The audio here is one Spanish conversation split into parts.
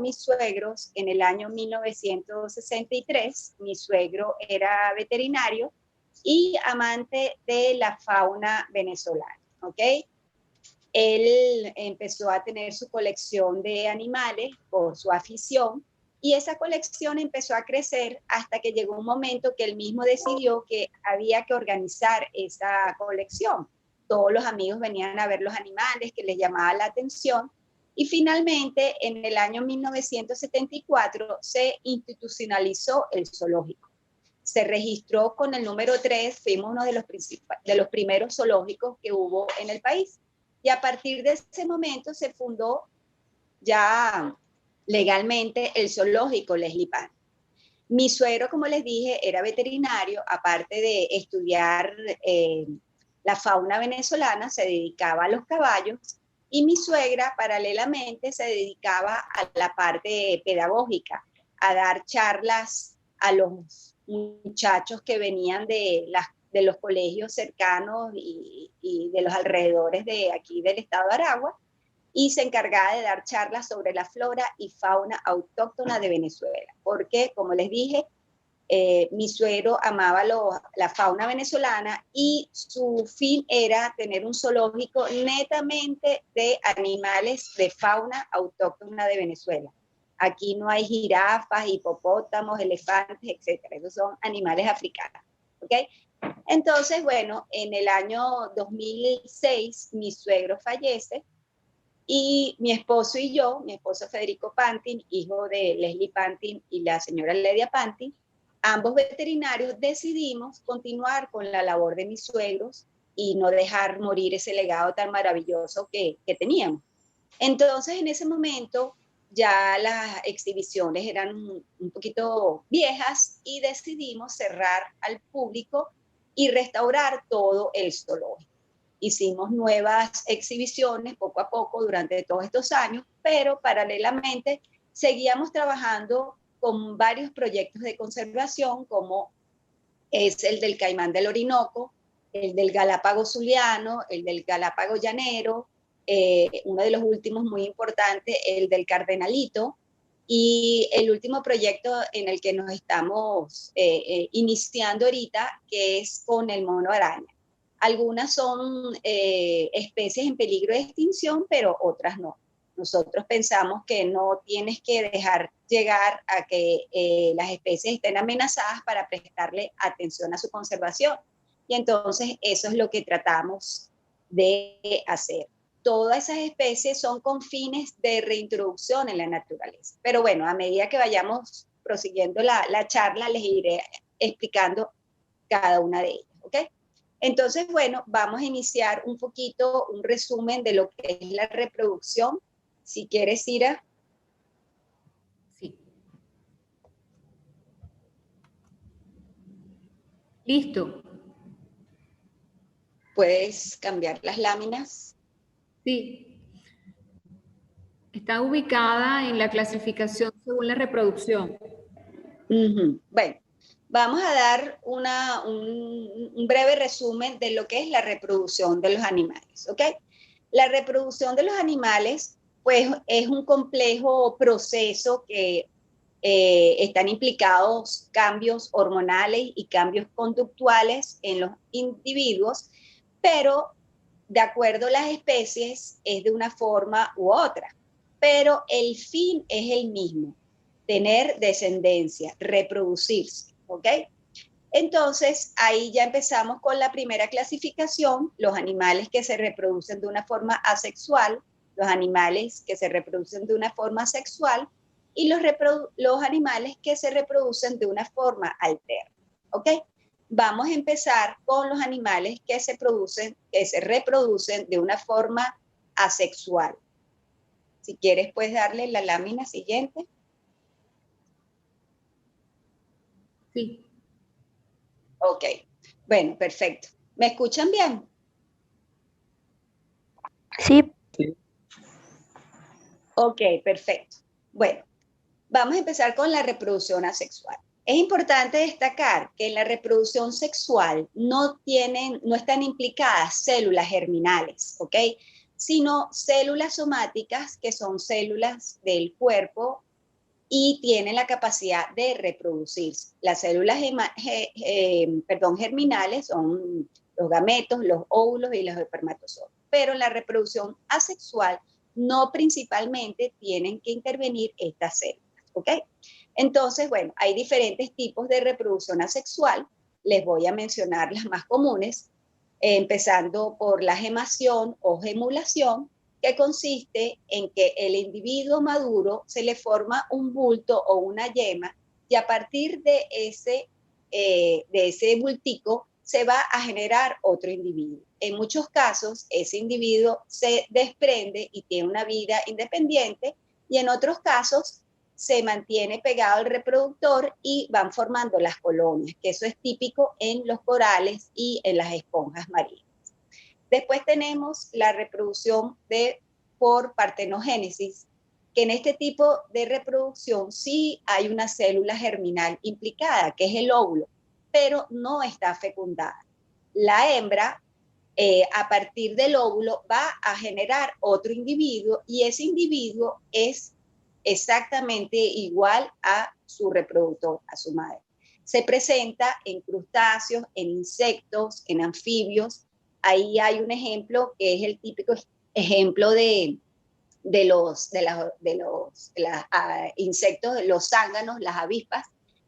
mis suegros en el año 1963. Mi suegro era veterinario y amante de la fauna venezolana, ¿ok? Él empezó a tener su colección de animales por su afición y esa colección empezó a crecer hasta que llegó un momento que él mismo decidió que había que organizar esa colección. Todos los amigos venían a ver los animales que les llamaba la atención y finalmente en el año 1974 se institucionalizó el zoológico. Se registró con el número 3, fuimos uno de los primeros zoológicos que hubo en el país. Y a partir de ese momento se fundó ya legalmente el zoológico Leslie Panty. Mi suegro, como les dije, era veterinario, aparte de estudiar la fauna venezolana, se dedicaba a los caballos, y mi suegra paralelamente se dedicaba a la parte pedagógica, a dar charlas a los muchachos que venían de los colegios cercanos y de los alrededores de aquí del estado de Aragua, y se encargaba de dar charlas sobre la flora y fauna autóctona de Venezuela, porque, como les dije, mi suegro amaba la fauna venezolana y su fin era tener un zoológico netamente de animales de fauna autóctona de Venezuela. Aquí no hay jirafas, hipopótamos, elefantes, etcétera. Esos son animales africanos, ¿ok? Entonces, bueno, en el año 2006 mi suegro fallece y mi esposo y yo, mi esposo Federico Panty, hijo de Leslie Panty y la señora Ledia Panty, ambos veterinarios, decidimos continuar con la labor de mis suegros y no dejar morir ese legado tan maravilloso que teníamos. Entonces, en ese momento, ya las exhibiciones eran un poquito viejas y decidimos cerrar al público y restaurar todo el zoológico. Hicimos nuevas exhibiciones poco a poco durante todos estos años, pero paralelamente seguíamos trabajando con varios proyectos de conservación, como es el del caimán del Orinoco, el del Galápago zuliano, el del Galápago llanero, uno de los últimos muy importantes, el del cardenalito, y el último proyecto en el que nos estamos iniciando ahorita, que es con el mono araña. Algunas son especies en peligro de extinción, pero otras no. Nosotros pensamos que no tienes que dejar llegar a que las especies estén amenazadas para prestarle atención a su conservación. Y entonces eso es lo que tratamos de hacer. Todas esas especies son con fines de reintroducción en la naturaleza. Pero bueno, a medida que vayamos prosiguiendo la charla, les iré explicando cada una de ellas, ¿ok? Entonces, bueno, vamos a iniciar un poquito, un resumen de lo que es la reproducción. Si quieres, Ira. Sí. Listo. ¿Puedes cambiar las láminas? Sí. Está ubicada en la clasificación según la reproducción. Bueno, vamos a dar un breve resumen de lo que es la reproducción de los animales, ¿ok? La reproducción de los animales, pues, es un complejo proceso que están implicados cambios hormonales y cambios conductuales en los individuos, pero de acuerdo a las especies es de una forma u otra, pero el fin es el mismo: tener descendencia, reproducirse, ¿ok? Entonces, ahí ya empezamos con la primera clasificación: los animales que se reproducen de una forma asexual, los animales que se reproducen de una forma sexual y los animales que se reproducen de una forma alterna, ¿ok? Vamos a empezar con los animales que se reproducen de una forma asexual. Si quieres, puedes darle la lámina siguiente. Sí. Ok, bueno, perfecto. ¿Me escuchan bien? Sí. Ok, perfecto. Bueno, vamos a empezar con la reproducción asexual. Es importante destacar que en la reproducción sexual no están implicadas células germinales, ¿ok? Sino células somáticas, que son células del cuerpo y tienen la capacidad de reproducirse. Las células germinales son los gametos, los óvulos y los espermatozoides. Pero en la reproducción asexual no principalmente tienen que intervenir estas células, ¿ok? Entonces, bueno, hay diferentes tipos de reproducción asexual. Les voy a mencionar las más comunes, empezando por la gemación o gemulación, que consiste en que el individuo maduro se le forma un bulto o una yema y a partir de ese bultico se va a generar otro individuo. En muchos casos, ese individuo se desprende y tiene una vida independiente, y en otros casos se mantiene pegado al reproductor y van formando las colonias, que eso es típico en los corales y en las esponjas marinas. Después tenemos la reproducción por partenogénesis, que en este tipo de reproducción sí hay una célula germinal implicada, que es el óvulo, pero no está fecundada. La hembra, a partir del óvulo, va a generar otro individuo y ese individuo es exactamente igual a su reproductor, a su madre. Se presenta en crustáceos, en insectos, en anfibios. Ahí hay un ejemplo que es el típico ejemplo de los insectos, los zánganos, las avispas,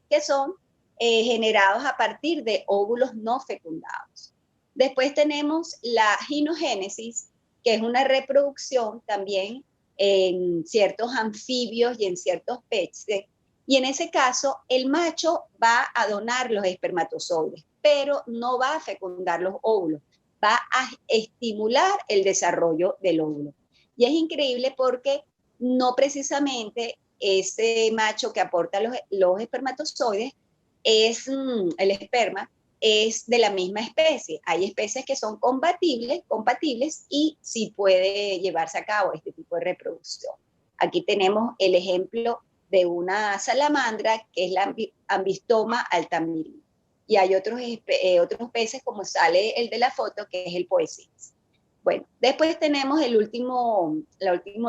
que son generados a partir de óvulos no fecundados. Después tenemos la ginogénesis, que es una reproducción también en ciertos anfibios y en ciertos peces. Y en ese caso, el macho va a donar los espermatozoides, pero no va a fecundar los óvulos, va a estimular el desarrollo del óvulo. Y es increíble porque no precisamente ese macho que aporta los espermatozoides es el esperma, es de la misma especie. Hay especies que son compatibles y sí puede llevarse a cabo este tipo de reproducción. Aquí tenemos el ejemplo de una salamandra que es la Ambistoma altamiri. Y hay otros peces, como sale el de la foto, que es el Poesis. Bueno, después tenemos el último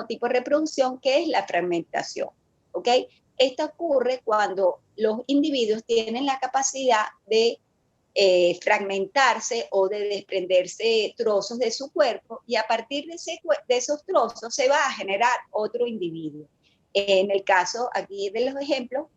tipo de reproducción, que es la fragmentación, ¿ok? Esta ocurre cuando los individuos tienen la capacidad de fragmentarse o de desprenderse trozos de su cuerpo, y a partir de esos trozos se va a generar otro individuo. En el caso aquí de los ejemplos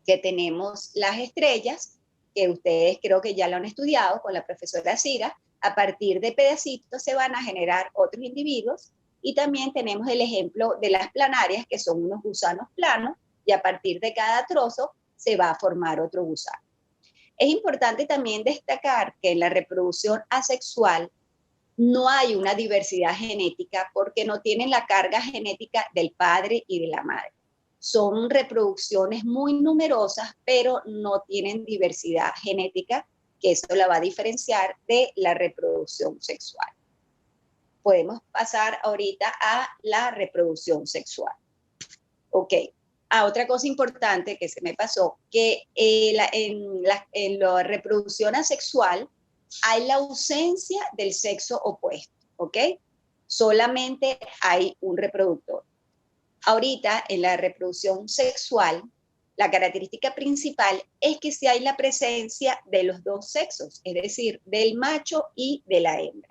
que tenemos las estrellas, que ustedes creo que ya lo han estudiado con la profesora Cira, a partir de pedacitos se van a generar otros individuos, y también tenemos el ejemplo de las planarias, que son unos gusanos planos, y a partir de cada trozo se va a formar otro gusano. Es importante también destacar que en la reproducción asexual no hay una diversidad genética porque no tienen la carga genética del padre y de la madre. Son reproducciones muy numerosas, pero no tienen diversidad genética, que eso la va a diferenciar de la reproducción sexual. Podemos pasar ahorita a la reproducción sexual. Ok. Otra cosa importante que se me pasó, que en la reproducción asexual hay la ausencia del sexo opuesto, ¿ok? Solamente hay un reproductor. Ahorita, en la reproducción sexual, la característica principal es que sí hay la presencia de los dos sexos, es decir, del macho y de la hembra.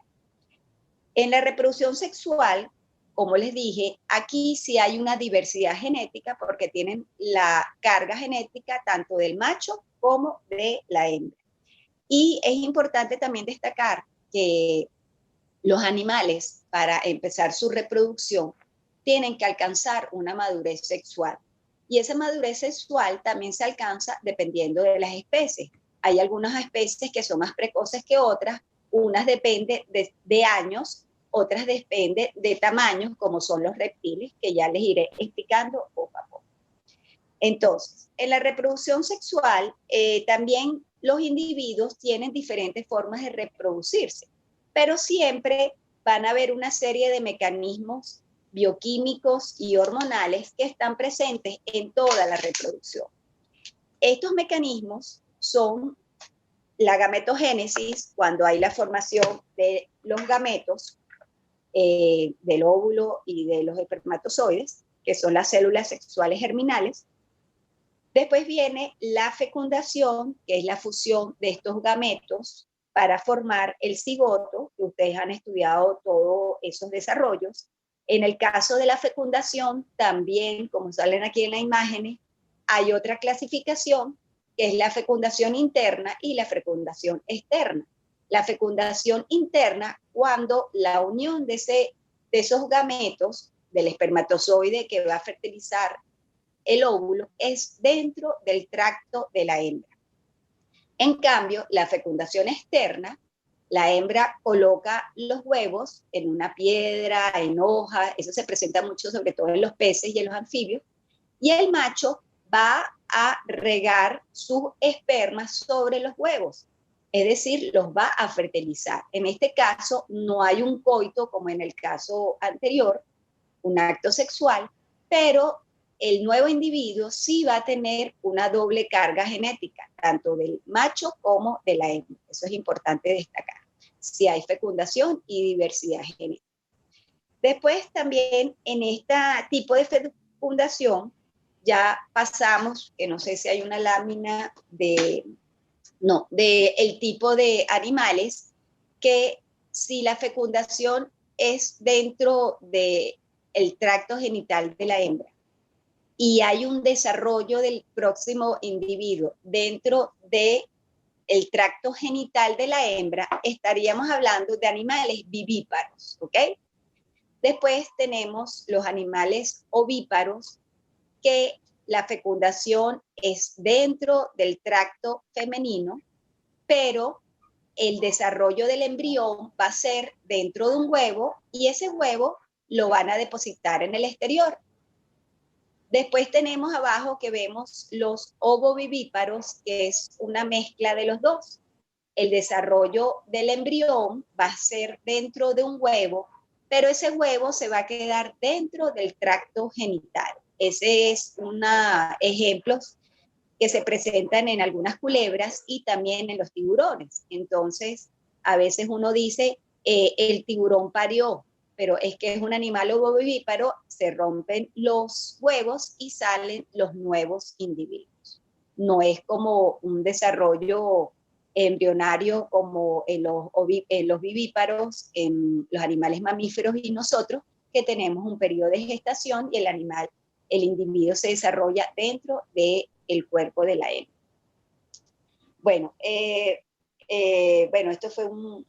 En la reproducción sexual, como les dije, aquí sí hay una diversidad genética porque tienen la carga genética tanto del macho como de la hembra. Y es importante también destacar que los animales, para empezar su reproducción, tienen que alcanzar una madurez sexual. Y esa madurez sexual también se alcanza dependiendo de las especies. Hay algunas especies que son más precoces que otras, unas dependen de años, otras dependen de tamaños, como son los reptiles, que ya les iré explicando poco a poco. Entonces, en la reproducción sexual, también los individuos tienen diferentes formas de reproducirse, pero siempre van a haber una serie de mecanismos bioquímicos y hormonales que están presentes en toda la reproducción. Estos mecanismos son la gametogénesis, cuando hay la formación de los gametos, del óvulo y de los espermatozoides, que son las células sexuales germinales. Después viene la fecundación, que es la fusión de estos gametos para formar el cigoto, que ustedes han estudiado todos esos desarrollos. En el caso de la fecundación, también, como salen aquí en las imágenes, hay otra clasificación, que es la fecundación interna y la fecundación externa. La fecundación interna, cuando la unión de esos gametos, del espermatozoide que va a fertilizar el óvulo, es dentro del tracto de la hembra. En cambio, la fecundación externa, la hembra coloca los huevos en una piedra, en hoja, eso se presenta mucho sobre todo en los peces y en los anfibios, y el macho va a regar sus espermas sobre los huevos, es decir, los va a fertilizar. En este caso no hay un coito como en el caso anterior, un acto sexual, pero el nuevo individuo sí va a tener una doble carga genética, tanto del macho como de la hembra. Eso es importante destacar. Si hay fecundación y diversidad genética. Después también en este tipo de fecundación ya pasamos, que no sé si hay una lámina de el tipo de animales, que si la fecundación es dentro del tracto genital de la hembra y hay un desarrollo del próximo individuo dentro del tracto genital de la hembra, estaríamos hablando de animales vivíparos, ¿ok? Después tenemos los animales ovíparos, que la fecundación es dentro del tracto femenino, pero el desarrollo del embrión va a ser dentro de un huevo y ese huevo lo van a depositar en el exterior. Después tenemos abajo que vemos los ovovivíparos, que es una mezcla de los dos. El desarrollo del embrión va a ser dentro de un huevo, pero ese huevo se va a quedar dentro del tracto genital. Ese es un ejemplo que se presentan en algunas culebras y también en los tiburones. Entonces, a veces uno dice, el tiburón parió, pero es que es un animal ovovivíparo, se rompen los huevos y salen los nuevos individuos. No es como un desarrollo embrionario como en los vivíparos, en los animales mamíferos y nosotros, que tenemos un periodo de gestación y el individuo se desarrolla dentro del cuerpo de la hembra. Bueno, esto fue un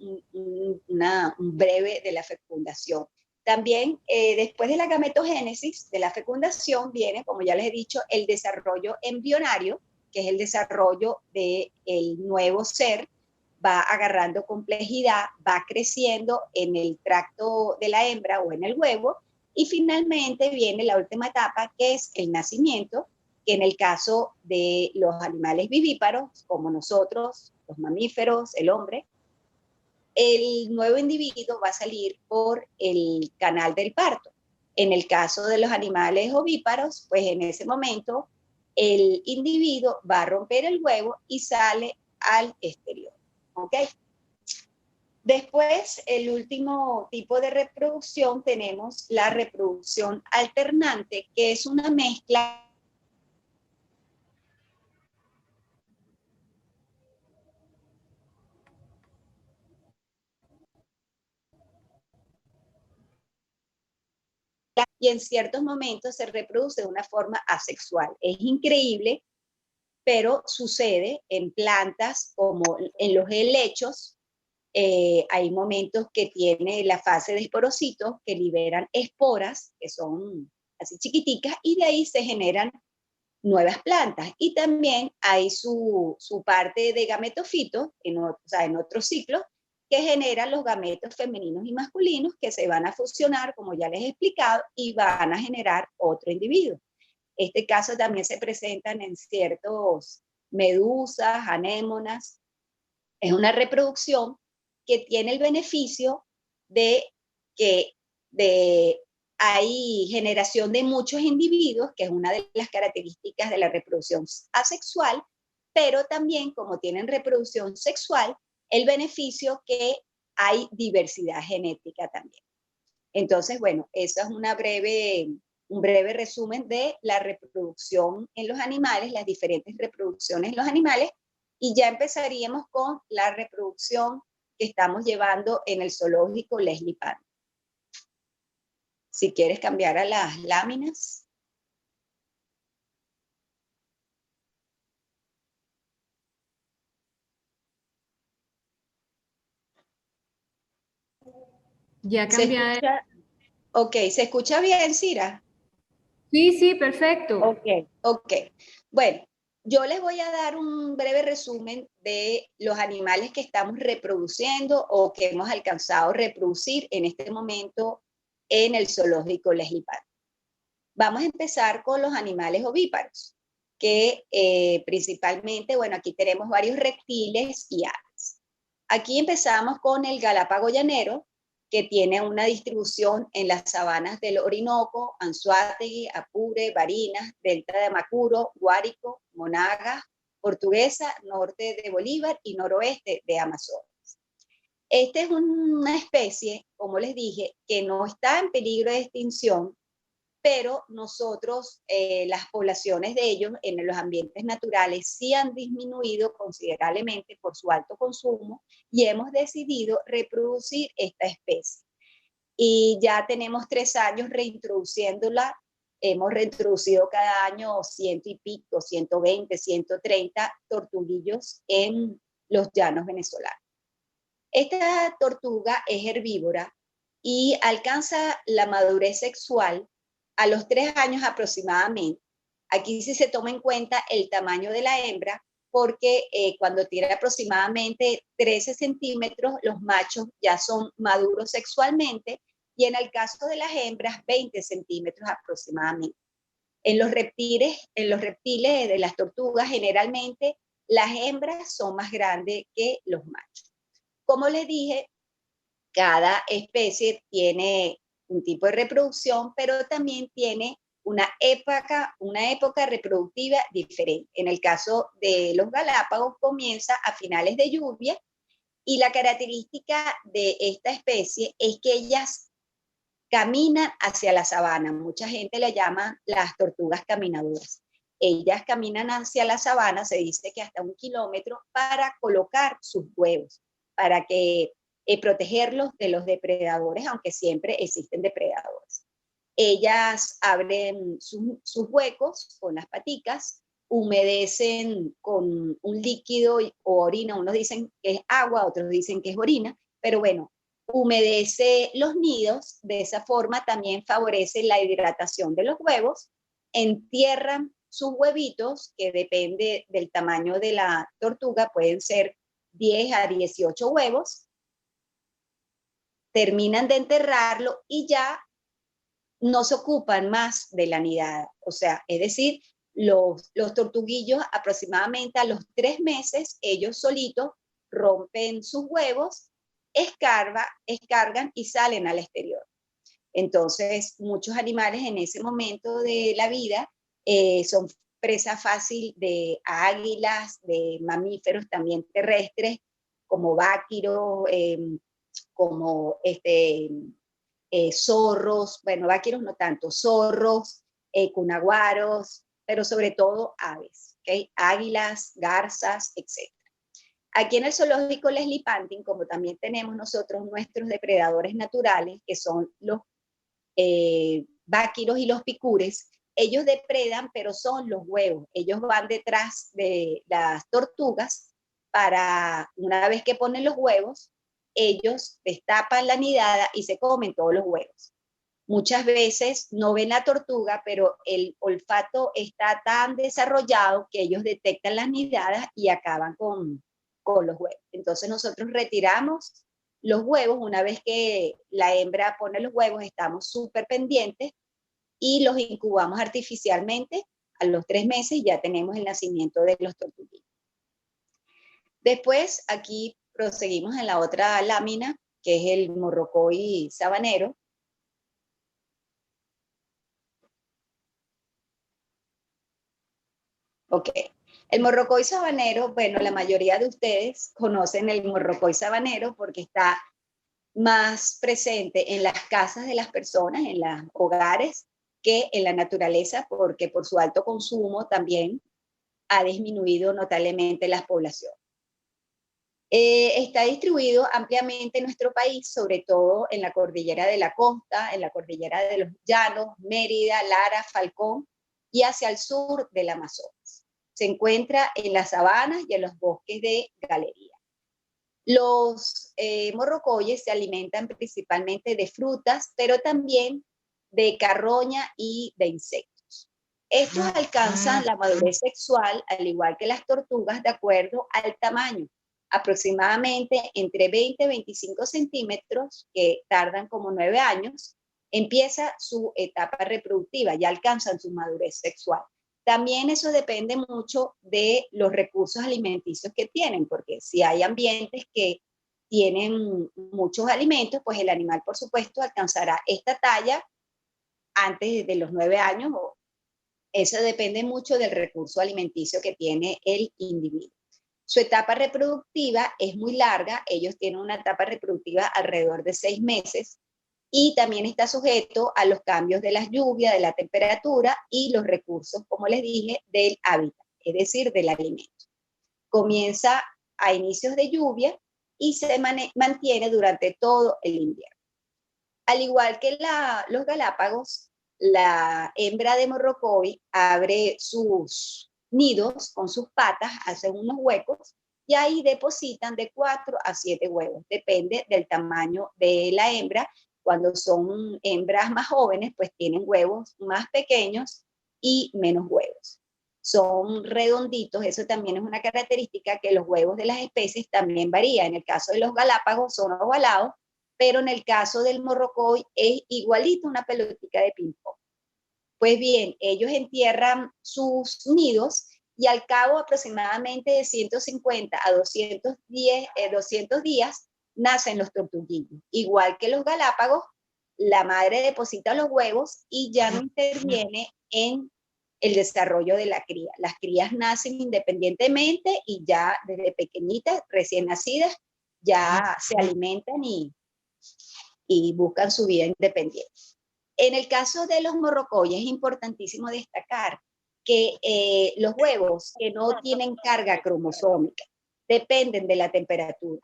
breve de la fecundación. También, después de la gametogénesis, de la fecundación, viene, como ya les he dicho, el desarrollo embrionario, que es el desarrollo del nuevo ser, va agarrando complejidad, va creciendo en el tracto de la hembra o en el huevo, y finalmente viene la última etapa, que es el nacimiento, que en el caso de los animales vivíparos, como nosotros, los mamíferos, el hombre, el nuevo individuo va a salir por el canal del parto. En el caso de los animales ovíparos, pues en ese momento el individuo va a romper el huevo y sale al exterior. ¿Ok? Después, el último tipo de reproducción, tenemos la reproducción alternante, que es una mezcla y en ciertos momentos se reproduce de una forma asexual. Es increíble, pero sucede en plantas como en los helechos. Hay momentos que tiene la fase de esporocitos que liberan esporas, que son así chiquiticas, y de ahí se generan nuevas plantas. Y también hay su parte de gametofitos, en otros ciclos, que generan los gametos femeninos y masculinos que se van a fusionar, como ya les he explicado, y van a generar otro individuo. Este caso también se presentan en ciertos medusas, anémonas. Es una reproducción que tiene el beneficio de que hay generación de muchos individuos, que es una de las características de la reproducción asexual, pero también, como tienen reproducción sexual, el beneficio que hay diversidad genética también. Entonces, bueno, esa es una breve un breve resumen de la reproducción en los animales, las diferentes reproducciones en los animales, y ya empezaríamos con la reproducción que estamos llevando en el zoológico Leslie Pantin. Si quieres cambiar a las láminas. Ya ¿Se cambié. escucha? Ok, ¿se escucha bien, Cira? Sí, sí, perfecto. Ok. Bueno, yo les voy a dar un breve resumen de los animales que estamos reproduciendo o que hemos alcanzado a reproducir en este momento en el zoológico Leslie Pantin. Vamos a empezar con los animales ovíparos, que principalmente, bueno, aquí tenemos varios reptiles y aves. Aquí empezamos con el galápago llanero, que tiene una distribución en las sabanas del Orinoco, Anzoátegui, Apure, Barinas, Delta de Macuro, Guárico, Monagas, Portuguesa, norte de Bolívar y noroeste de Amazonas. Esta es una especie, como les dije, que no está en peligro de extinción, pero nosotros, las poblaciones de ellos en los ambientes naturales sí han disminuido considerablemente por su alto consumo y hemos decidido reproducir esta especie. Y ya tenemos 3 años reintroduciéndola, hemos reintroducido cada año 100 y pico, 120, 130 tortuguillos en los llanos venezolanos. Esta tortuga es herbívora y alcanza la madurez sexual a los 3 años aproximadamente. Aquí sí se toma en cuenta el tamaño de la hembra, porque cuando tiene aproximadamente 13 centímetros, los machos ya son maduros sexualmente, y en el caso de las hembras, 20 centímetros aproximadamente. En los reptiles de las tortugas, generalmente las hembras son más grandes que los machos. Como les dije, cada especie tiene un tipo de reproducción, pero también tiene una época reproductiva diferente. En el caso de los Galápagos comienza a finales de lluvia, y la característica de esta especie es que ellas caminan hacia la sabana. Mucha gente le llama las tortugas caminadoras. Ellas caminan hacia la sabana, se dice que hasta 1 kilómetro, para colocar sus huevos, para que protegerlos de los depredadores, aunque siempre existen depredadores. Ellas abren sus huecos con las paticas, humedecen con un líquido o orina, unos dicen que es agua, otros dicen que es orina, pero bueno, humedece los nidos, de esa forma también favorece la hidratación de los huevos, entierran sus huevitos, que depende del tamaño de la tortuga, pueden ser 10 a 18 huevos, terminan de enterrarlo y ya no se ocupan más de la nidada. O sea, es decir, los tortuguillos aproximadamente a los 3 meses, ellos solitos rompen sus huevos, escargan y salen al exterior. Entonces, muchos animales en ese momento de la vida son presa fácil de águilas, de mamíferos también terrestres, como váquiros, como zorros, bueno, váquiros no tanto, zorros, cunaguaros, pero sobre todo aves, ¿okay? Águilas, garzas, etc. Aquí en el zoológico Leslie Pantin, como también tenemos nosotros nuestros depredadores naturales, que son los váquiros y los picures, ellos depredan, pero son los huevos. Ellos van detrás de las tortugas para, una vez que ponen los huevos, ellos destapan la nidada y se comen todos los huevos. Muchas veces no ven la tortuga, pero el olfato está tan desarrollado que ellos detectan las nidadas y acaban con los huevos. Entonces nosotros retiramos los huevos. Una vez que la hembra pone los huevos, estamos súper pendientes y los incubamos artificialmente. A los 3 meses ya tenemos el nacimiento de los tortuguillos. Después aquí proseguimos en la otra lámina, que es el morrocoy sabanero. Ok. El morrocoy sabanero, bueno, la mayoría de ustedes conocen el morrocoy sabanero porque está más presente en las casas de las personas, en los hogares, que en la naturaleza, porque por su alto consumo también ha disminuido notablemente las poblaciones. Está distribuido ampliamente en nuestro país, sobre todo en la cordillera de la costa, en la cordillera de los llanos, Mérida, Lara, Falcón y hacia el sur del Amazonas. Se encuentra en las sabanas y en los bosques de galería. Los morrocoyes se alimentan principalmente de frutas, pero también de carroña y de insectos. Estos alcanzan la madurez sexual, al igual que las tortugas, de acuerdo al tamaño, aproximadamente entre 20 y 25 centímetros, que tardan como 9 años, empieza su etapa reproductiva, ya alcanzan su madurez sexual. También eso depende mucho de los recursos alimenticios que tienen, porque si hay ambientes que tienen muchos alimentos, pues el animal, por supuesto, alcanzará esta talla antes de los 9 años. Eso depende mucho del recurso alimenticio que tiene el individuo. Su etapa reproductiva es muy larga, ellos tienen una etapa reproductiva alrededor de 6 meses y también está sujeto a los cambios de las lluvias, de la temperatura y los recursos, como les dije, del hábitat, es decir, del alimento. Comienza a inicios de lluvia y se mantiene durante todo el invierno. Al igual que los Galápagos, la hembra de morrocoy abre sus nidos con sus patas, hacen unos huecos y ahí depositan de 4 a 7 huevos. Depende del tamaño de la hembra. Cuando son hembras más jóvenes, pues tienen huevos más pequeños y menos huevos. Son redonditos, eso también es una característica que los huevos de las especies también varían. En el caso de los Galápagos son ovalados, pero en el caso del morrocoy es igualito una pelotita de ping-pong. Pues bien, ellos entierran sus nidos y al cabo aproximadamente de 150 a 200 días nacen los tortuguillos. Igual que los Galápagos, la madre deposita los huevos y ya no interviene en el desarrollo de la cría. Las crías nacen independientemente y ya desde pequeñitas, recién nacidas, ya se alimentan y buscan su vida independiente. En el caso de los morrocoyes es importantísimo destacar que los huevos que no tienen carga cromosómica dependen de la temperatura.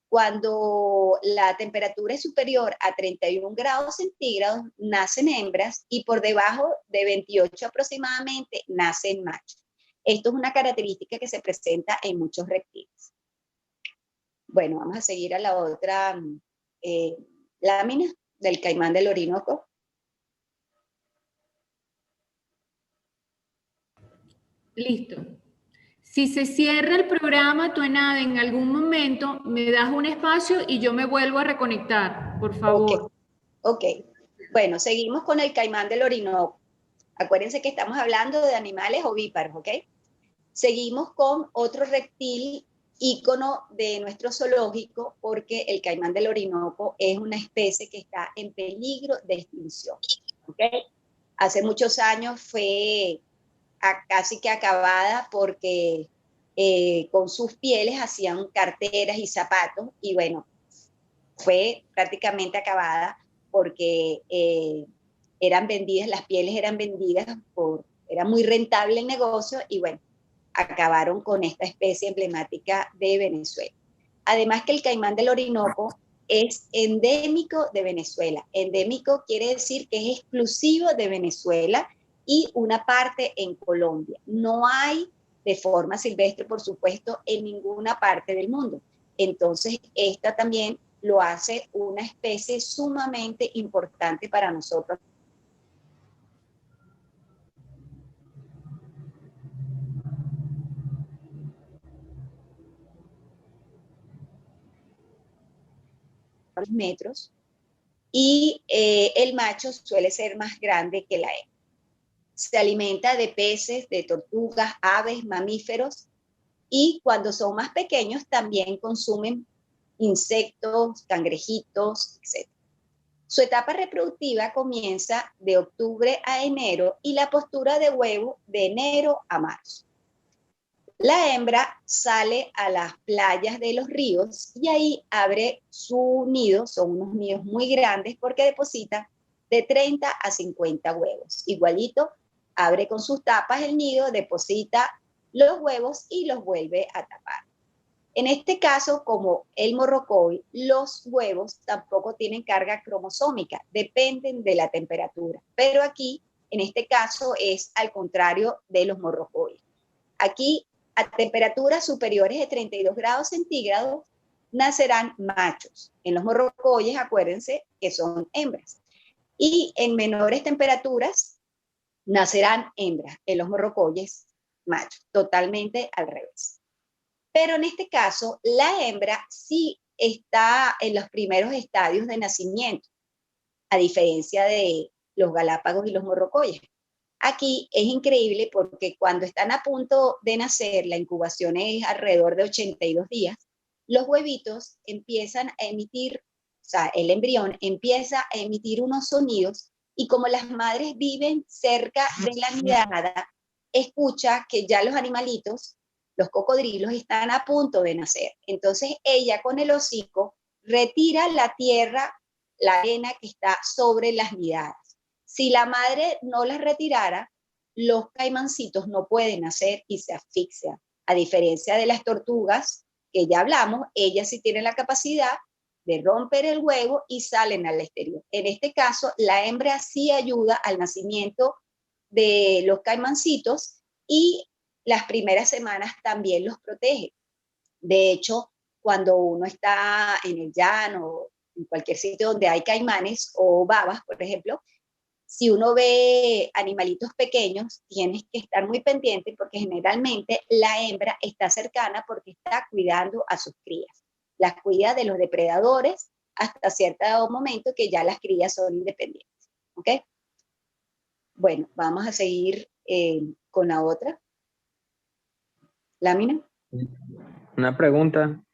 Cuando la temperatura es superior a 31 grados centígrados, nacen hembras y por debajo de 28 aproximadamente nacen machos. Esto es una característica que se presenta en muchos reptiles. Bueno, vamos a seguir a la otra lámina del caimán del Orinoco. Listo. Si se cierra el programa, Tuenade, en algún momento me das un espacio y yo me vuelvo a reconectar, por favor. Ok. Bueno, seguimos con el caimán del Orinoco. Acuérdense que estamos hablando de animales ovíparos, ¿ok? Seguimos con otro reptil ícono de nuestro zoológico porque el caimán del Orinoco es una especie que está en peligro de extinción, ¿ok? Hace muchos años fue casi que acabada porque con sus pieles hacían carteras y zapatos y bueno, fue prácticamente acabada porque eran vendidas, las pieles eran vendidas era muy rentable el negocio y bueno, acabaron con esta especie emblemática de Venezuela. Además que el caimán del Orinoco es endémico de Venezuela. Endémico quiere decir que es exclusivo de Venezuela y una parte en Colombia. No hay de forma silvestre, por supuesto, en ninguna parte del mundo. Entonces, esta también lo hace una especie sumamente importante para nosotros. Metros y el macho suele ser más grande que la hembra. Se alimenta de peces, de tortugas, aves, mamíferos y cuando son más pequeños también consumen insectos, cangrejitos, etc. Su etapa reproductiva comienza de octubre a enero y la postura de huevo de enero a marzo. La hembra sale a las playas de los ríos y ahí abre su nido, son unos nidos muy grandes porque deposita de 30 a 50 huevos. Igualito, abre con sus tapas el nido, deposita los huevos y los vuelve a tapar. En este caso, como el morrocoy, los huevos tampoco tienen carga cromosómica, dependen de la temperatura. Pero aquí, en este caso, es al contrario de los morrocoy. Aquí, a temperaturas superiores de 32 grados centígrados, nacerán machos. En los morrocoyes, acuérdense que son hembras. Y en menores temperaturas, nacerán hembras. En los morrocoyes, machos. Totalmente al revés. Pero en este caso, la hembra sí está en los primeros estadios de nacimiento, a diferencia de los galápagos y los morrocoyes. Aquí es increíble porque cuando están a punto de nacer, la incubación es alrededor de 82 días, los huevitos empiezan a emitir, o sea, el embrión empieza a emitir unos sonidos y como las madres viven cerca de la nidada, escucha que ya los animalitos, los cocodrilos, están a punto de nacer. Entonces ella con el hocico retira la tierra, la arena que está sobre las nidadas. Si la madre no las retirara, los caimancitos no pueden nacer y se asfixian. A diferencia de las tortugas, que ya hablamos, ellas sí tienen la capacidad de romper el huevo y salen al exterior. En este caso, la hembra sí ayuda al nacimiento de los caimancitos y las primeras semanas también los protege. De hecho, cuando uno está en el llano, en cualquier sitio donde hay caimanes o babas, por ejemplo, si uno ve animalitos pequeños, tienes que estar muy pendiente porque generalmente la hembra está cercana porque está cuidando a sus crías. Las cuida de los depredadores hasta cierto momento que ya las crías son independientes. ¿Ok? Bueno, vamos a seguir con la otra lámina. Una pregunta.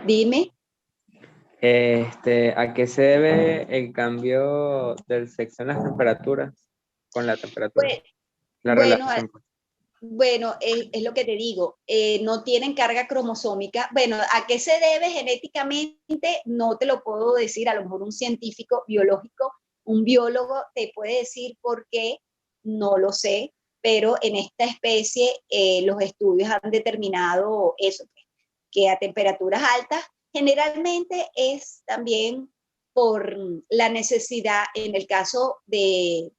Dime. ¿A qué se debe el cambio del sexo en las temperaturas? Con la temperatura. Pues, La bueno, relación. bueno, es lo que te digo, no tienen carga cromosómica. Bueno, ¿a qué se debe genéticamente? No te lo puedo decir, a lo mejor un científico biológico, un biólogo te puede decir por qué, no lo sé, pero en esta especie los estudios han determinado eso, que a temperaturas altas generalmente es también por la necesidad, en el caso de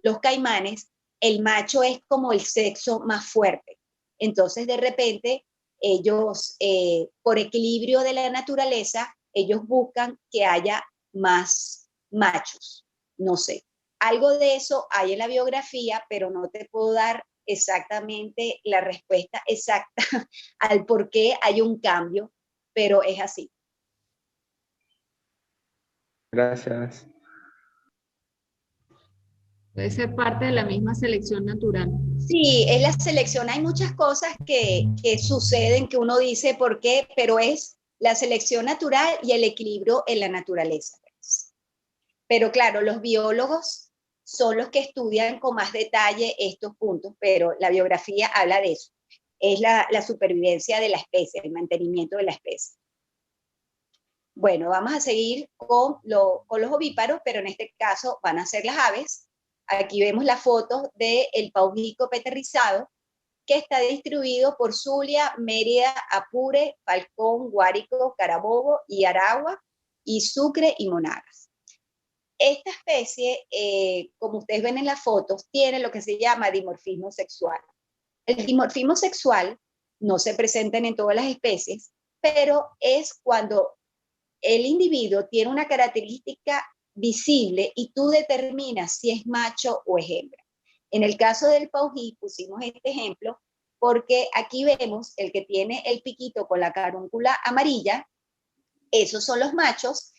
los caimanes, el macho es como el sexo más fuerte. Entonces, de repente, ellos, por equilibrio de la naturaleza, ellos buscan que haya más machos. No sé. Algo de eso hay en la biografía, pero no te puedo dar exactamente la respuesta exacta al por qué hay un cambio, pero es así. Gracias. Puede ser parte de la misma selección natural. Sí, es la selección. Hay muchas cosas que suceden que uno dice por qué, pero es la selección natural y el equilibrio en la naturaleza. Pero claro, los biólogos son los que estudian con más detalle estos puntos, pero la biografía habla de eso. Es la supervivencia de la especie, el mantenimiento de la especie. Bueno, vamos a seguir con los ovíparos, pero en este caso van a ser las aves. Aquí vemos las fotos del paujico peterrizado, que está distribuido por Zulia, Mérida, Apure, Falcón, Guárico, Carabobo y Aragua, y Sucre y Monagas. Esta especie, como ustedes ven en las fotos, tiene lo que se llama dimorfismo sexual. El dimorfismo sexual no se presenta en todas las especies, pero es cuando el individuo tiene una característica visible y tú determinas si es macho o es hembra. En el caso del paují pusimos este ejemplo porque aquí vemos el que tiene el piquito con la carúncula amarilla, esos son los machos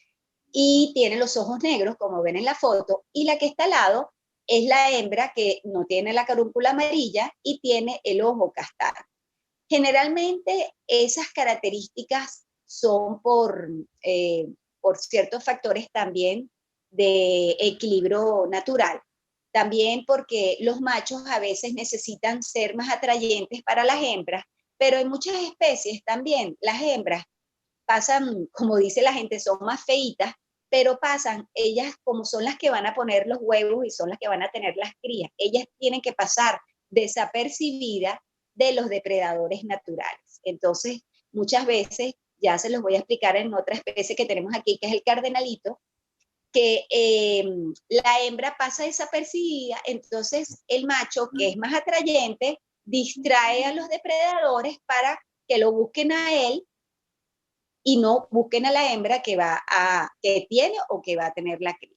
y tiene los ojos negros como ven en la foto, y la que está al lado es la hembra que no tiene la carúncula amarilla y tiene el ojo castaño. Generalmente esas características son por ciertos factores también de equilibrio natural. También porque los machos a veces necesitan ser más atrayentes para las hembras, pero en muchas especies también las hembras pasan, como dice la gente, son más feitas pero pasan, ellas como son las que van a poner los huevos y son las que van a tener las crías, ellas tienen que pasar desapercibidas de los depredadores naturales. Entonces, muchas veces, ya se los voy a explicar en otra especie que tenemos aquí, que es el cardenalito, que la hembra pasa desapercibida, entonces el macho, que es más atrayente, distrae a los depredadores para que lo busquen a él y no busquen a la hembra que tiene o que va a tener la cría.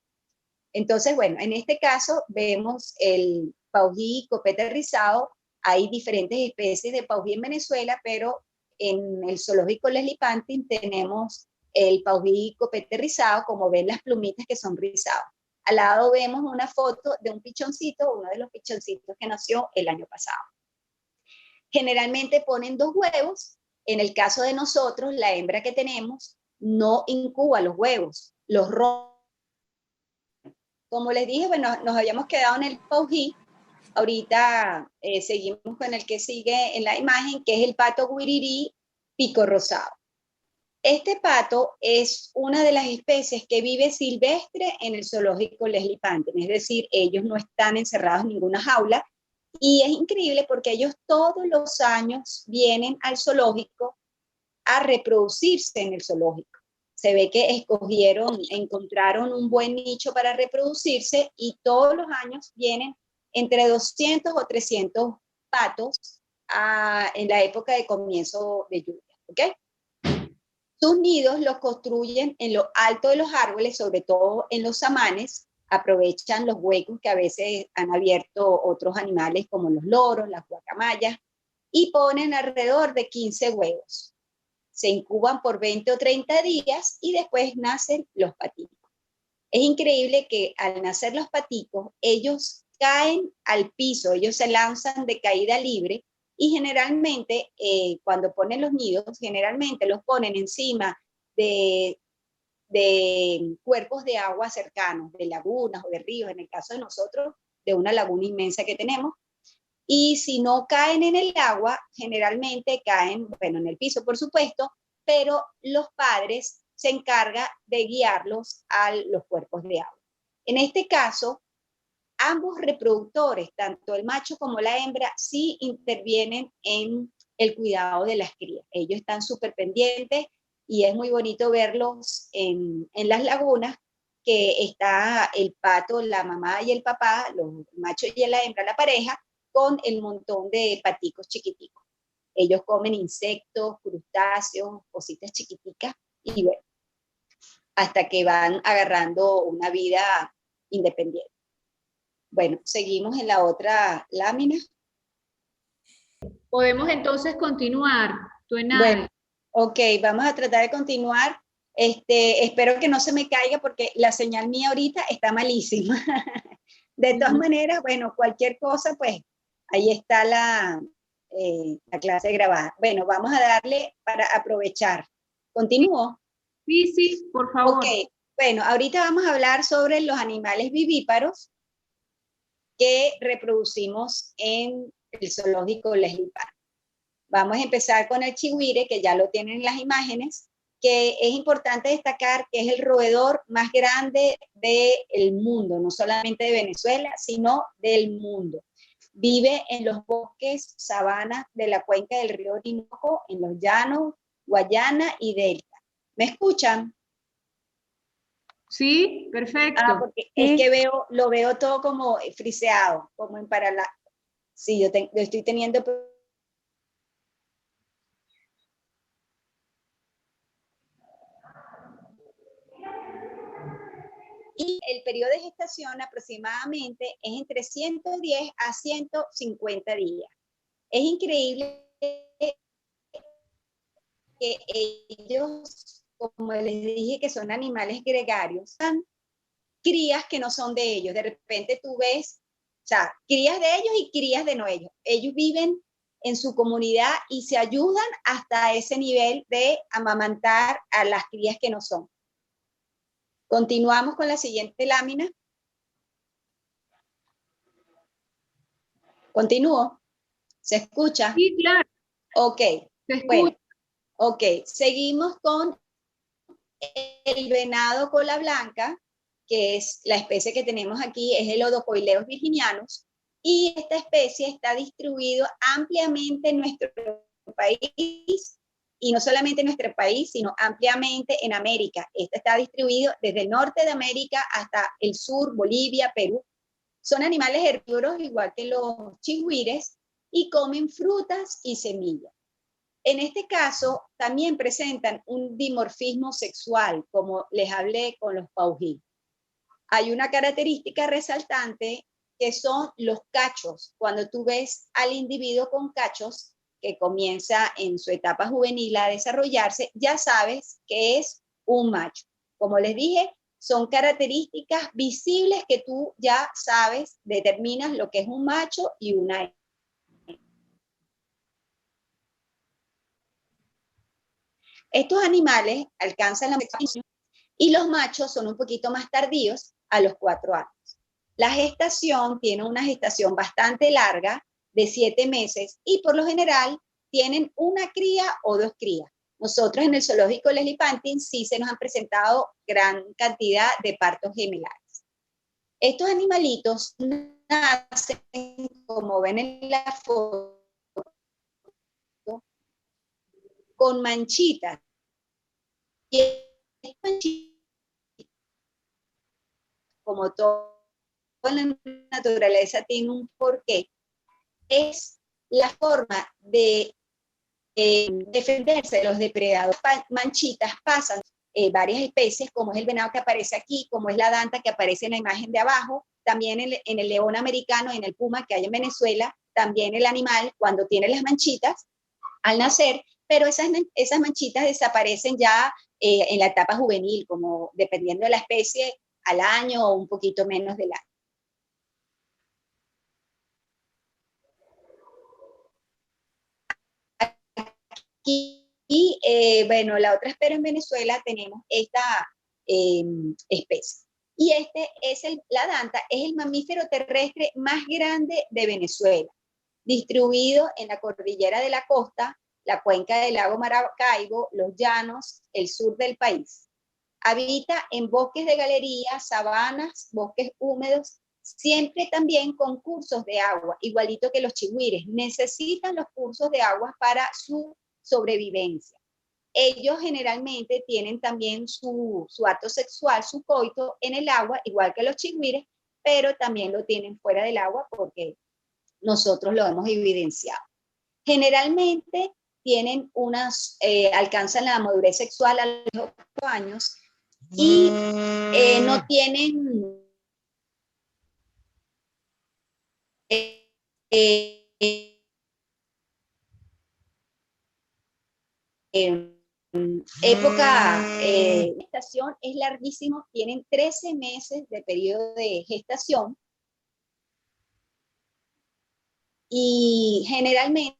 Entonces, bueno, en este caso vemos el paují copete rizado. Hay diferentes especies de paují en Venezuela, pero en el zoológico Leslie Pantin tenemos el paují copete rizado, como ven las plumitas que son rizados. Al lado vemos una foto de un pichoncito, uno de los pichoncitos que nació el año pasado. Generalmente ponen 2 huevos. En el caso de nosotros, la hembra que tenemos no incuba los huevos, los rompe. Como les dije, bueno, nos habíamos quedado en el paují. Ahorita seguimos con el que sigue en la imagen, que es el pato guirirí pico rosado. Este pato es una de las especies que vive silvestre en el zoológico Leslie Pantin, es decir, ellos no están encerrados en ninguna jaula, y es increíble porque ellos todos los años vienen al zoológico a reproducirse en el zoológico. Se ve que encontraron un buen nicho para reproducirse y todos los años vienen entre 200 o 300 patos en la época de comienzo de lluvia, ¿ok? Sus nidos los construyen en lo alto de los árboles, sobre todo en los samanes, aprovechan los huecos que a veces han abierto otros animales como los loros, las guacamayas, y ponen alrededor de 15 huevos. Se incuban por 20 o 30 días y después nacen los paticos. Es increíble que al nacer los paticos, ellos caen al piso, ellos se lanzan de caída libre y generalmente cuando ponen los nidos, generalmente los ponen encima de cuerpos de agua cercanos, de lagunas o de ríos, en el caso de nosotros, de una laguna inmensa que tenemos. Y si no caen en el agua, generalmente caen, bueno, en el piso, por supuesto, pero los padres se encargan de guiarlos a los cuerpos de agua. En este caso, ambos reproductores, tanto el macho como la hembra, sí intervienen en el cuidado de las crías. Ellos están súper pendientes y es muy bonito verlos en las lagunas, que está el pato, la mamá y el papá, los machos y la hembra, la pareja, con el montón de paticos chiquiticos. Ellos comen insectos, crustáceos, cositas chiquiticas y bueno, hasta que van agarrando una vida independiente. Bueno, seguimos en la otra lámina. Podemos entonces continuar, Bueno, ok, vamos a tratar de continuar. Espero que no se me caiga porque la señal mía ahorita está malísima. De todas maneras, bueno, cualquier cosa, pues ahí está la clase grabada. Bueno, vamos a darle para aprovechar. ¿Continúo? Sí, sí, por favor. Ok, bueno, ahorita vamos a hablar sobre los animales vivíparos que reproducimos en el zoológico Leslie Pantin. Vamos a empezar con el chigüire, que ya lo tienen en las imágenes, que es importante destacar que es el roedor más grande del mundo, no solamente de Venezuela, sino del mundo. Vive en los bosques, sabanas de la cuenca del río Orinoco, en los llanos, Guayana y Delta. ¿Me escuchan? Sí, perfecto. Porque es que lo veo todo como friseado, como en paralela. Sí, yo estoy teniendo. Y el periodo de gestación aproximadamente es entre 110 a 150 días. Es increíble que ellos, como les dije, que son animales gregarios, son crías que no son de ellos. De repente tú ves, o sea, crías de ellos y crías de no ellos. Ellos viven en su comunidad y se ayudan hasta ese nivel de amamantar a las crías que no son. Continuamos con la siguiente lámina. ¿Continúo? ¿Se escucha? Sí, claro. Ok. Se escucha. Bueno, ok. Seguimos con el venado cola blanca, que es la especie que tenemos aquí, es el Odocoileus virginianus, y esta especie está distribuido ampliamente en nuestro país, y no solamente en nuestro país, sino ampliamente en América. Este está distribuido desde el norte de América hasta el sur, Bolivia, Perú. Son animales herbívoros igual que los chigüires y comen frutas y semillas. En este caso, también presentan un dimorfismo sexual, como les hablé con los paují. Hay una característica resaltante que son los cachos. Cuando tú ves al individuo con cachos, que comienza en su etapa juvenil a desarrollarse, ya sabes que es un macho. Como les dije, son características visibles que tú ya sabes, determinas lo que es un macho y una hembra. Estos animales alcanzan la gestación y los machos son un poquito más tardíos, a los 4 años. La gestación tiene una gestación bastante larga, de 7 meses, y por lo general tienen una cría o 2 crías. Nosotros en el zoológico Leslie Pantin sí se nos han presentado gran cantidad de partos gemelares. Estos animalitos nacen, como ven en la foto, con manchitas. Y estas manchitas, como todo en la naturaleza, tiene un porqué. Es la forma de defenderse de los depredadores. Manchitas pasan varias especies, como es el venado que aparece aquí, como es la danta que aparece en la imagen de abajo, también en el león americano, en el puma que hay en Venezuela, también el animal cuando tiene las manchitas al nacer, pero esas manchitas desaparecen ya en la etapa juvenil, como dependiendo de la especie, al año o un poquito menos del año. Y bueno, la otra espera en Venezuela tenemos esta especie. Y la danta es el mamífero terrestre más grande de Venezuela, distribuido en la cordillera de la costa, la cuenca del lago Maracaibo, los llanos, el sur del país. Habita en bosques de galería, sabanas, bosques húmedos, siempre también con cursos de agua, igualito que los chigüires. Necesitan los cursos de agua para su sobrevivencia. Ellos generalmente tienen también su acto sexual, su coito en el agua, igual que los chigüires, pero también lo tienen fuera del agua porque nosotros lo hemos evidenciado. Generalmente alcanzan la madurez sexual a los 8 años y no tienen época de gestación es larguísimo, tienen 13 meses de periodo de gestación y generalmente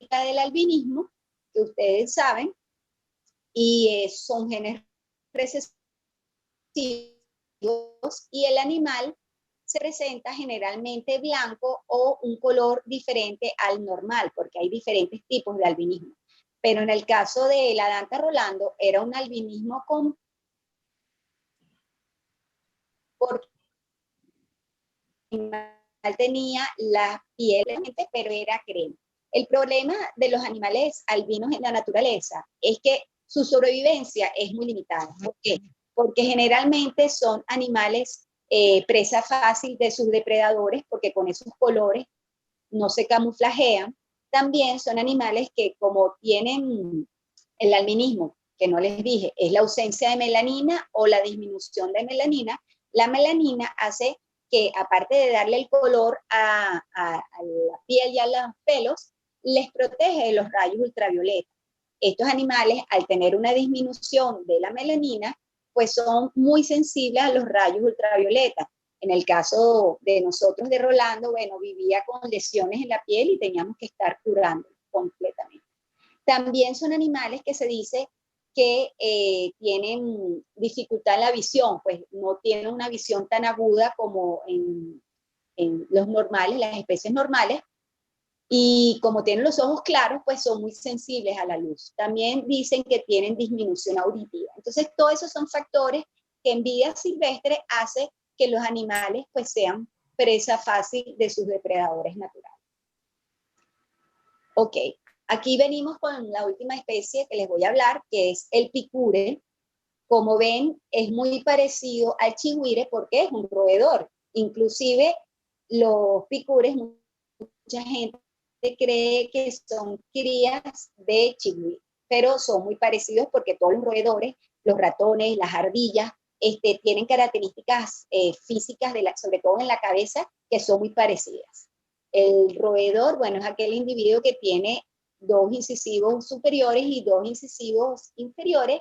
del albinismo, que ustedes saben, y son genes recesivos, y el animal se presenta generalmente blanco o un color diferente al normal, porque hay diferentes tipos de albinismo. Pero en el caso de la danta Rolando, era un albinismo porque el animal tenía la piel, pero era crema. El problema de los animales albinos en la naturaleza es que su sobrevivencia es muy limitada. ¿Por qué? Porque generalmente son animales presa fácil de sus depredadores, porque con esos colores no se camuflajean. También son animales que, como tienen el albinismo, que no les dije, es la ausencia de melanina o la disminución de melanina, la melanina hace que, aparte de darle el color a la piel y a los pelos, les protege de los rayos ultravioleta. Estos animales, al tener una disminución de la melanina, pues son muy sensibles a los rayos ultravioleta. En el caso de nosotros, de Rolando, bueno, vivía con lesiones en la piel y teníamos que estar curando completamente. También son animales que se dice que tienen dificultad en la visión, pues no tienen una visión tan aguda como en los normales, las especies normales, y como tienen los ojos claros, pues son muy sensibles a la luz. También dicen que tienen disminución auditiva. Entonces, todos esos son factores que en vida silvestre hace que los animales pues sean presa fácil de sus depredadores naturales. Ok, aquí venimos con la última especie que les voy a hablar, que es el picure. Como ven, es muy parecido al chigüire porque es un roedor. Inclusive los picures, mucha gente cree que son crías de chigüire, pero son muy parecidos porque todos los roedores, los ratones, las ardillas, tienen características físicas, sobre todo en la cabeza, que son muy parecidas. El roedor, bueno, es aquel individuo que tiene 2 incisivos superiores y 2 incisivos inferiores,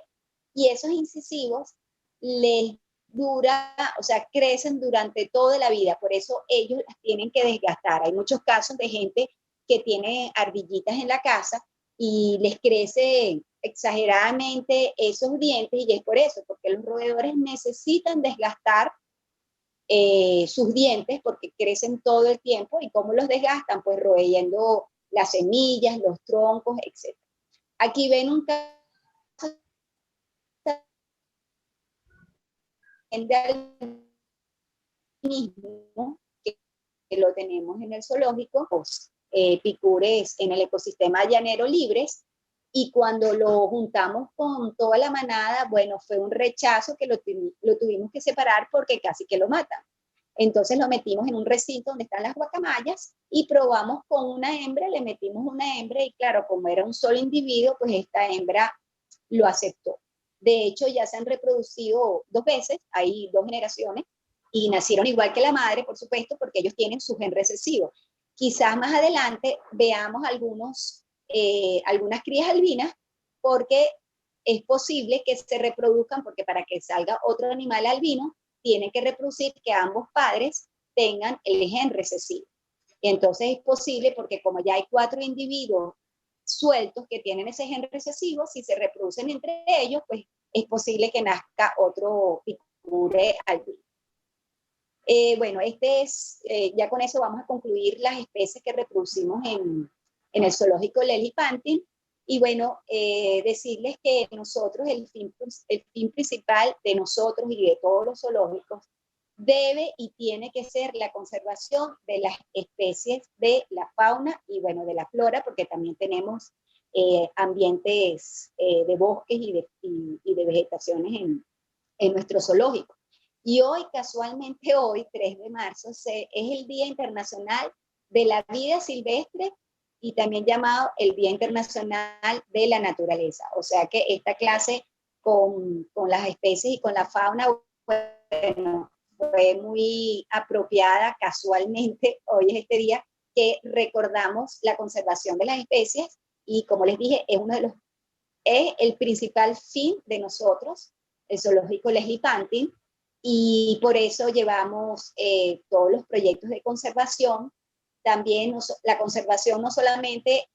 y esos incisivos les dura, o sea, crecen durante toda la vida, por eso ellos las tienen que desgastar. Hay muchos casos de gente que tiene ardillitas en la casa y les crece exageradamente esos dientes, y es por eso, porque los roedores necesitan desgastar sus dientes porque crecen todo el tiempo. ¿Y cómo los desgastan? Pues royendo las semillas, los troncos, etc. Aquí ven un caso de mismo que lo tenemos en el zoológico, picures en el ecosistema llanero libres, y cuando lo juntamos con toda la manada, bueno, fue un rechazo que lo tuvimos que separar porque casi que lo matan. Entonces lo metimos en un recinto donde están las guacamayas y probamos con una hembra, le metimos una hembra y claro, como era un solo individuo, pues esta hembra lo aceptó. De hecho, ya se han reproducido 2 veces, hay 2 generaciones, y nacieron igual que la madre, por supuesto, porque ellos tienen su gen recesivo. Quizás más adelante veamos algunas crías albinas, porque es posible que se reproduzcan, porque para que salga otro animal albino, tienen que reproducir que ambos padres tengan el gen recesivo. Y entonces es posible, porque como ya hay 4 individuos sueltos que tienen ese gen recesivo, si se reproducen entre ellos, pues es posible que nazca otro picure albino. Bueno, ya con eso vamos a concluir las especies que reproducimos en el zoológico Lilliputian. Y bueno, decirles que nosotros, el fin principal de nosotros y de todos los zoológicos debe y tiene que ser la conservación de las especies de la fauna y bueno, de la flora, porque también tenemos ambientes de bosques y de vegetaciones en nuestro zoológico. Y hoy, casualmente hoy, 3 de marzo, es el Día Internacional de la Vida Silvestre y también llamado el Día Internacional de la Naturaleza. O sea que esta clase con las especies y con la fauna, bueno, fue muy apropiada casualmente. Hoy es este día que recordamos la conservación de las especies y, como les dije, es el principal fin de nosotros, el zoológico Lilliputian, y por eso llevamos todos los proyectos de conservación. También la conservación no solamente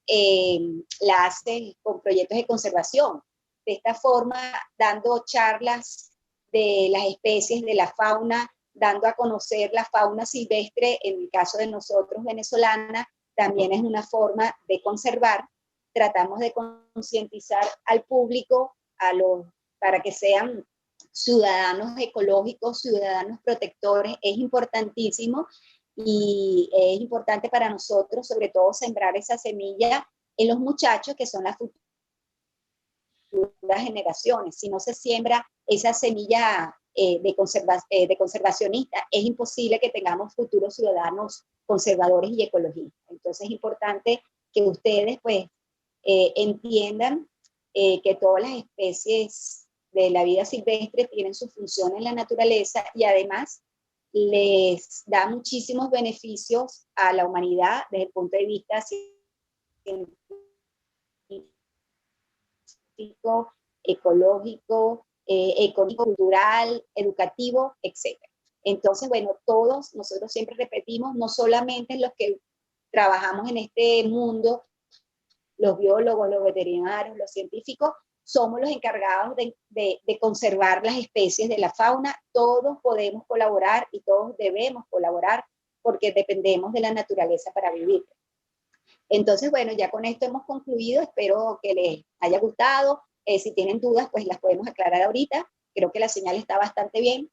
la hacen con proyectos de conservación, de esta forma dando charlas de las especies, de la fauna, dando a conocer la fauna silvestre, en el caso de nosotros venezolana, también es una forma de conservar. Tratamos de concientizar al público para que sean ciudadanos ecológicos, ciudadanos protectores. Es importantísimo y es importante para nosotros, sobre todo, sembrar esa semilla en los muchachos que son las futuras generaciones. Si no se siembra esa semilla de conservacionista, es imposible que tengamos futuros ciudadanos conservadores y ecologistas. Entonces es importante que ustedes pues entiendan que todas las especies de la vida silvestre tienen su función en la naturaleza y además les da muchísimos beneficios a la humanidad desde el punto de vista científico, ecológico, económico, cultural, educativo, etc. Entonces, bueno, todos nosotros siempre repetimos, no solamente los que trabajamos en este mundo, los biólogos, los veterinarios, los científicos, somos los encargados de conservar las especies de la fauna. Todos podemos colaborar y todos debemos colaborar porque dependemos de la naturaleza para vivir. Entonces, bueno, ya con esto hemos concluido. Espero que les haya gustado. Si tienen dudas, pues las podemos aclarar ahorita. Creo que la señal está bastante bien.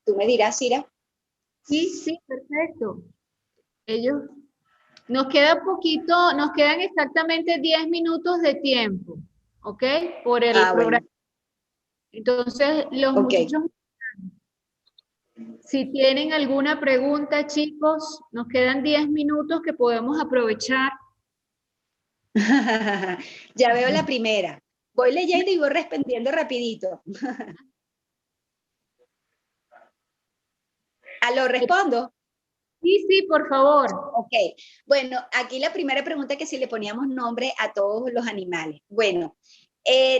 Tú me dirás, Cira. Sí, sí, perfecto. Nos queda poquito, nos quedan exactamente 10 minutos de tiempo, ¿ok? Por el programa. Bueno. Entonces, los muchachos, si tienen alguna pregunta, chicos, nos quedan 10 minutos que podemos aprovechar. Ya veo la primera. Voy leyendo y voy respondiendo rapidito. ¿Aló, respondo? Sí, sí, por favor. Ok. Bueno, aquí la primera pregunta es que si le poníamos nombre a todos los animales. Bueno,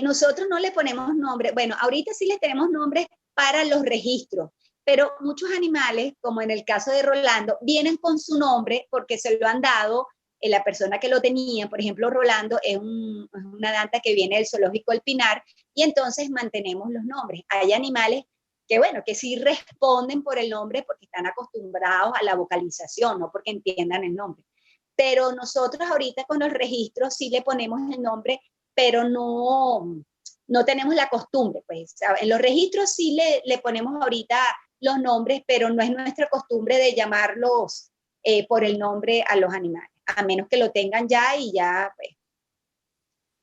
nosotros no le ponemos nombre. Bueno, ahorita sí les tenemos nombres para los registros, pero muchos animales, como en el caso de Rolando, vienen con su nombre porque se lo han dado la persona que lo tenía. Por ejemplo, Rolando es una danta que viene del zoológico El Pinar, y entonces mantenemos los nombres. Hay animales que, bueno, que sí responden por el nombre porque están acostumbrados a la vocalización, no porque entiendan el nombre. Pero nosotros ahorita con los registros sí le ponemos el nombre, pero no tenemos la costumbre. Pues, en los registros sí le ponemos ahorita los nombres, pero no es nuestra costumbre de llamarlos por el nombre a los animales, a menos que lo tengan ya y ya, pues.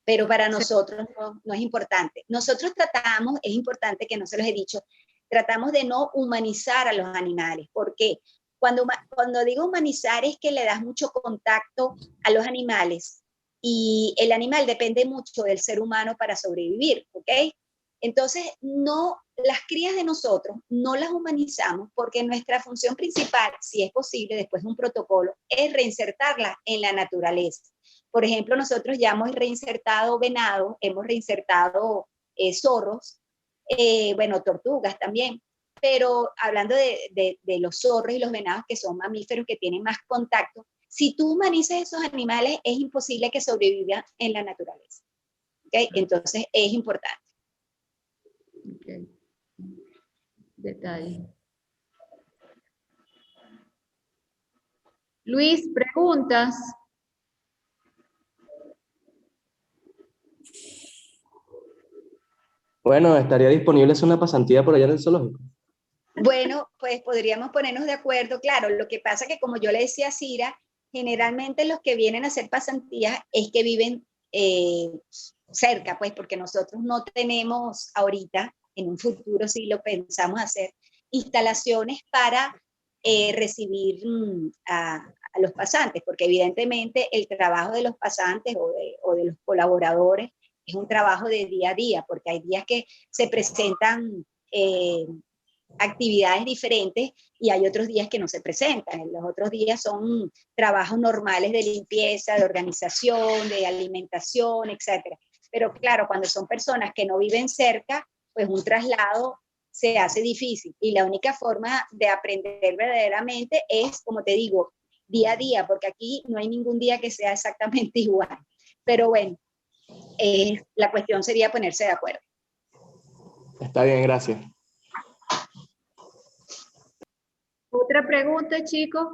Pero para nosotros no es importante. Nosotros tratamos, es importante que no se los he dicho, tratamos de no humanizar a los animales. ¿Por qué? Cuando digo humanizar es que le das mucho contacto a los animales y el animal depende mucho del ser humano para sobrevivir, ¿ok? Entonces, las crías de nosotros no las humanizamos porque nuestra función principal, si es posible, después de un protocolo, es reinsertarlas en la naturaleza. Por ejemplo, nosotros ya hemos reinsertado venados, hemos reinsertado zorros, bueno, tortugas también, pero hablando de los zorros y los venados, que son mamíferos que tienen más contacto, si tú humanizas esos animales, es imposible que sobrevivan en la naturaleza. ¿Okay? Entonces, es importante. Okay. Detalle. Luis, preguntas. Bueno, ¿estaría disponible hacer una pasantía por allá en el zoológico? Bueno, pues podríamos ponernos de acuerdo. Claro, lo que pasa que, como yo le decía a Cira, generalmente los que vienen a hacer pasantías es que viven cerca, pues, porque nosotros no tenemos ahorita, en un futuro sí lo pensamos hacer, instalaciones para recibir a los pasantes, porque evidentemente el trabajo de los pasantes o de los colaboradores es un trabajo de día a día, porque hay días que se presentan actividades diferentes y hay otros días que no se presentan. Los otros días son trabajos normales de limpieza, de organización, de alimentación, etc. Pero claro, cuando son personas que no viven cerca, pues un traslado se hace difícil y la única forma de aprender verdaderamente es, como te digo, día a día, porque aquí no hay ningún día que sea exactamente igual. Pero bueno, la cuestión sería ponerse de acuerdo. Está bien, gracias. Otra pregunta, chicos.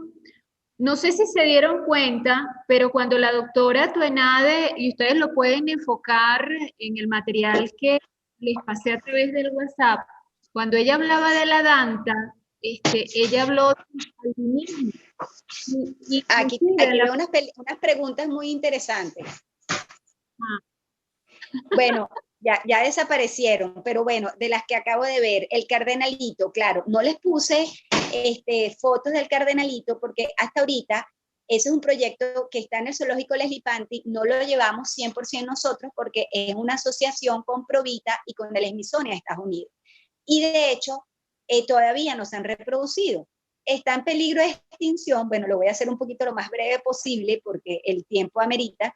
No sé si se dieron cuenta, pero cuando la doctora Tuenade, y ustedes lo pueden enfocar en el material que les pasé a través del WhatsApp, cuando ella hablaba de la danta, ella habló del albinismo. Aquí veo unas preguntas muy interesantes. Bueno, ya desaparecieron, pero bueno, de las que acabo de ver, el cardenalito, claro, no les puse fotos del cardenalito porque hasta ahorita ese es un proyecto que está en el Zoológico Leslie Panty, no lo llevamos 100% nosotros porque es una asociación con Provita y con el Smithsonian de Estados Unidos. Y de hecho, todavía no se han reproducido. Está en peligro de extinción, bueno, lo voy a hacer un poquito lo más breve posible porque el tiempo amerita.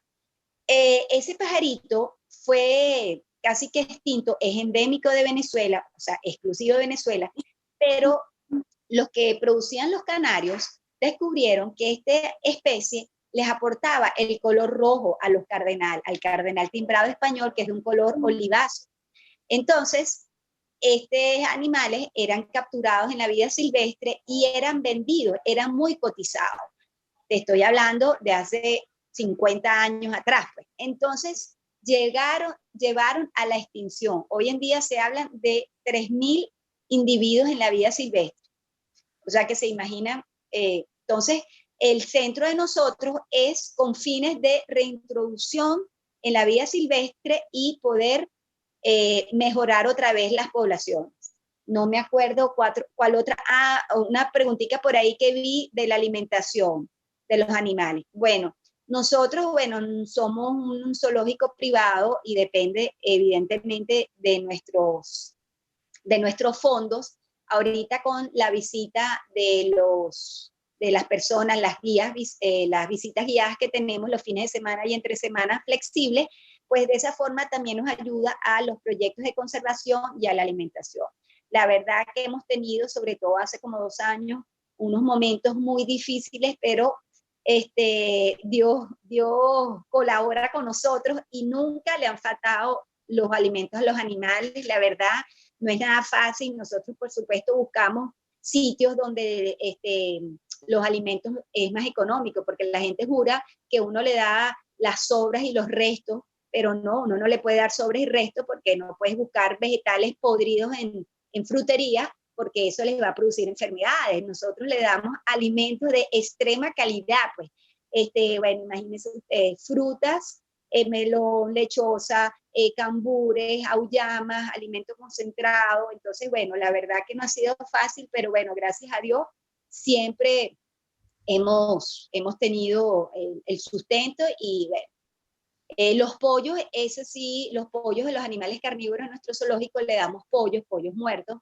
Ese pajarito fue casi que extinto, es endémico de Venezuela, o sea, exclusivo de Venezuela, pero los que producían los canarios descubrieron que esta especie les aportaba el color rojo a los al cardenal timbrado español, que es de un color oliváceo. Entonces, estos animales eran capturados en la vida silvestre y eran vendidos, eran muy cotizados. Te estoy hablando de hace 50 años atrás, pues. Entonces, llevaron a la extinción. Hoy en día se hablan de 3.000 individuos en la vida silvestre. O sea que se imaginan, entonces, el centro de nosotros es con fines de reintroducción en la vida silvestre y poder mejorar otra vez las poblaciones. No me acuerdo cuál otra, una preguntita por ahí que vi de la alimentación de los animales. Bueno, nosotros, bueno, somos un zoológico privado y depende evidentemente de nuestros fondos. Ahorita con la visita de las personas, las visitas guiadas que tenemos los fines de semana y entre semanas flexibles, pues de esa forma también nos ayuda a los proyectos de conservación y a la alimentación. La verdad que hemos tenido, sobre todo hace como 2 años, unos momentos muy difíciles, pero Dios colabora con nosotros y nunca le han faltado los alimentos a los animales. La verdad, no es nada fácil. Nosotros, por supuesto, buscamos sitios donde los alimentos es más económico, porque la gente jura que uno le da las sobras y los restos, pero no, uno no le puede dar sobras y restos porque no puedes buscar vegetales podridos en frutería, porque eso les va a producir enfermedades. Nosotros le damos alimentos de extrema calidad, pues. Bueno, imagínense ustedes, frutas, melón, lechosa, cambures, auyamas, alimento concentrado. Entonces, bueno, la verdad que no ha sido fácil, pero bueno, gracias a Dios, siempre hemos tenido el sustento y bueno, los pollos, eso sí, los pollos de los animales carnívoros en nuestro zoológico le damos pollos muertos,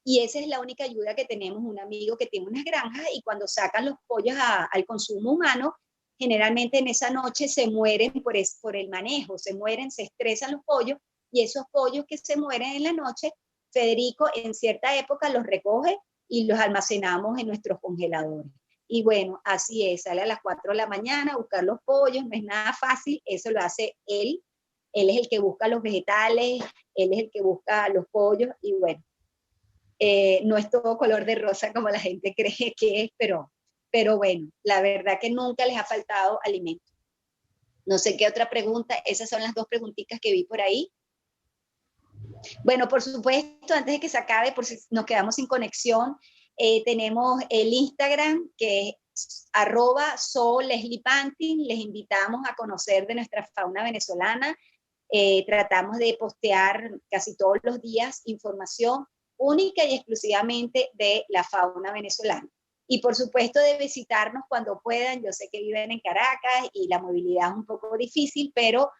y esa es la única ayuda que tenemos. Un amigo que tiene unas granjas y cuando sacan los pollos al consumo humano, generalmente en esa noche se mueren por el manejo, se estresan los pollos, y esos pollos que se mueren en la noche, Federico en cierta época los recoge y los almacenamos en nuestros congeladores. Y bueno, así es, sale a las 4 de la mañana a buscar los pollos, no es nada fácil, eso lo hace él es el que busca los vegetales, él es el que busca los pollos, y bueno, no es todo color de rosa como la gente cree que es, pero bueno, la verdad que nunca les ha faltado alimento. No sé qué otra pregunta, esas son las 2 preguntitas que vi por ahí. Bueno, por supuesto, antes de que se acabe, por si nos quedamos sin conexión, tenemos el Instagram, que es @SoLesliePantin. Les invitamos a conocer de nuestra fauna venezolana. Tratamos de postear casi todos los días información única y exclusivamente de la fauna venezolana. Y por supuesto de visitarnos cuando puedan. Yo sé que viven en Caracas y la movilidad es un poco difícil, pero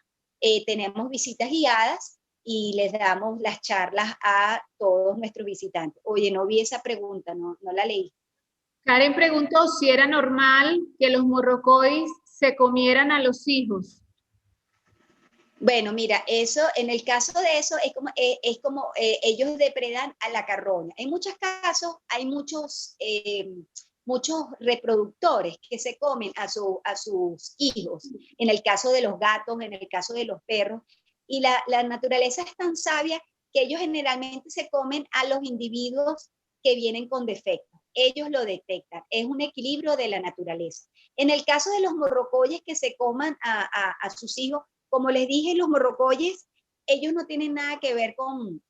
tenemos visitas guiadas y les damos las charlas a todos nuestros visitantes. Oye, no vi esa pregunta, no la leí. Karen preguntó si era normal que los morrocois se comieran a los hijos. Bueno, mira, eso, en el caso de eso, es como ellos depredan a la carroña. En muchos casos hay muchos reproductores que se comen a sus hijos, en el caso de los gatos, en el caso de los perros, y la naturaleza es tan sabia que ellos generalmente se comen a los individuos que vienen con defectos. Ellos lo detectan, es un equilibrio de la naturaleza. En el caso de los morrocoyes que se coman a sus hijos, como les dije, los morrocoyes, ellos no tienen nada que ver con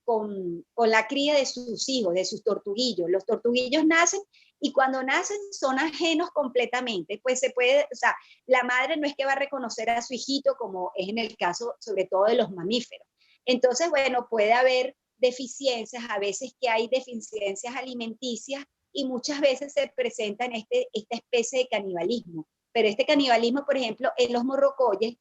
la cría de sus hijos, de sus tortuguillos. Los tortuguillos nacen y cuando nacen son ajenos completamente. Pues se puede, o sea, la madre no es que va a reconocer a su hijito como es en el caso sobre todo de los mamíferos. Entonces, bueno, puede haber deficiencias, a veces que hay deficiencias alimenticias y muchas veces se presenta en esta especie de canibalismo. Pero este canibalismo, por ejemplo, en los morrocoyes,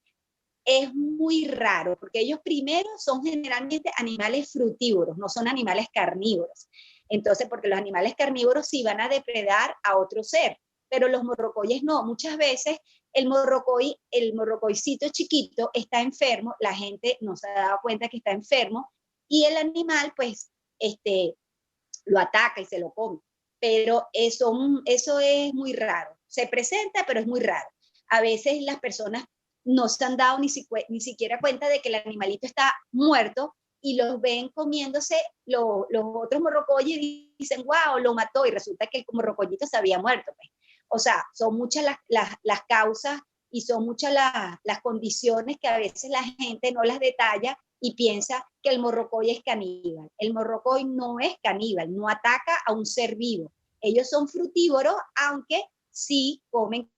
es muy raro, porque ellos primero son generalmente animales frutívoros, no son animales carnívoros. Entonces, porque los animales carnívoros sí van a depredar a otro ser, pero los morrocoyes no. Muchas veces el morrocoycito chiquito está enfermo, la gente no se ha dado cuenta que está enfermo, y el animal, pues, lo ataca y se lo come. Pero eso es muy raro. Se presenta, pero es muy raro. a veces las personas no se han dado ni siquiera cuenta de que el animalito está muerto y los ven comiéndose los otros morrocoyes y dicen, wow, lo mató, y resulta que el morrocoyito se había muerto. Pues. O sea, son muchas las causas y son muchas las condiciones que a veces la gente no las detalla y piensa que el morrocoy es caníbal. El morrocoy no es caníbal, no ataca a un ser vivo. Ellos son frutívoros, aunque sí comen